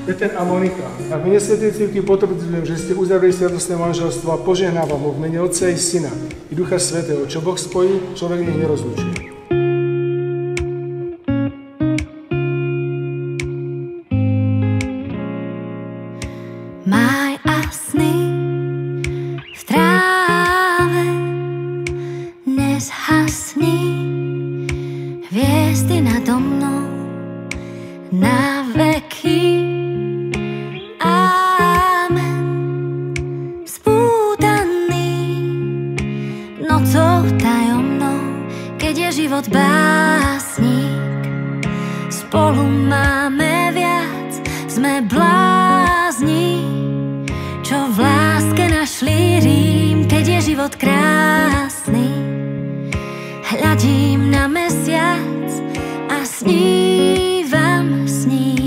Peter a Monika, ak mene Svätej Cirkvi potvrdzujem, že ste uzavreli sviatostné manželstvo a požehnávam ho v mene Otca i Syna i Ducha Svätého, čo Boh spojí, človek nech nerozlučuje. Máj a sny v tráve nezhasni, hviezdy nado mnou na veky. Amen. Spútaný nocou tajomnou, keď je život básnik, spolu máme viac, sme blázni, čo v láske našli rím, keď je život krásny. Hľadím na mesiac a snívam s ním.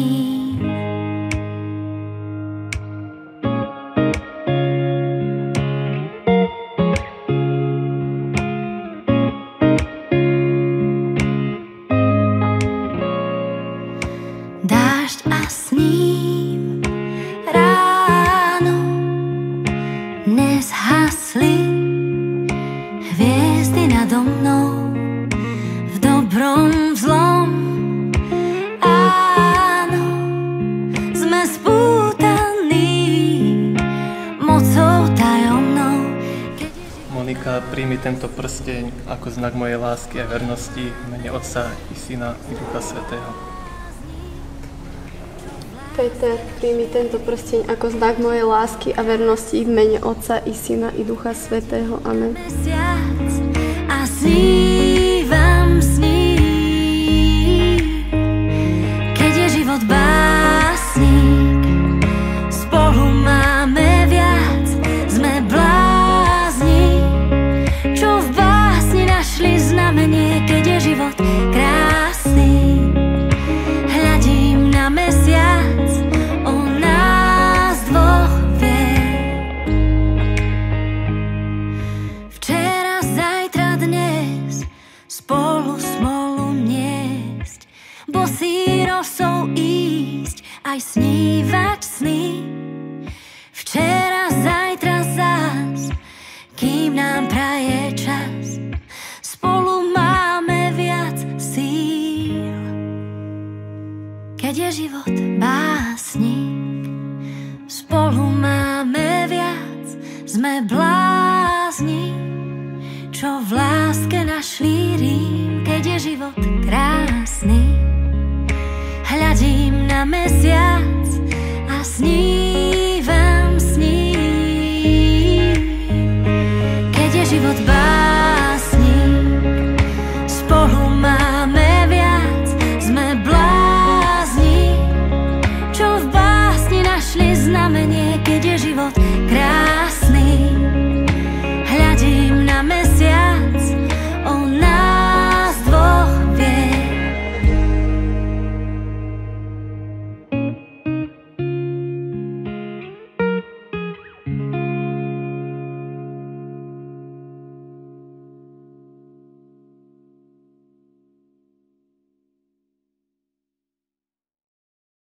Dážď a s ním ráno nezhasli, hviezdy nado mnou v dobrom, v zlom. Áno, sme spútaní mocou tajomnou. Monika, príjmi tento prsteň ako znak mojej lásky a vernosti v mene Otca i Syna i Ducha Svätého. Peter, príjmi tento prsteň ako znak mojej lásky a vernosti v mene Otca i Syna i Ducha Svätého. Amen. A snívam s ním, keď je život básnik, spolu máme viac, sme blázni, čo v básni našli znamenie, keď je život krásny. Hľadím na mesiac, on nás dvoch vie. Včera, zajtra, dnes spolu smolu niesť, bosý rosou ísť, aj snívať sny. Včera, zajtra zás, kým nám praje čas, spolu máme viac síl. Keď je život básnik, spolu máme viac, sme blázni, čo v láske našli rím, keď je život krásny. Hľadím na mesiac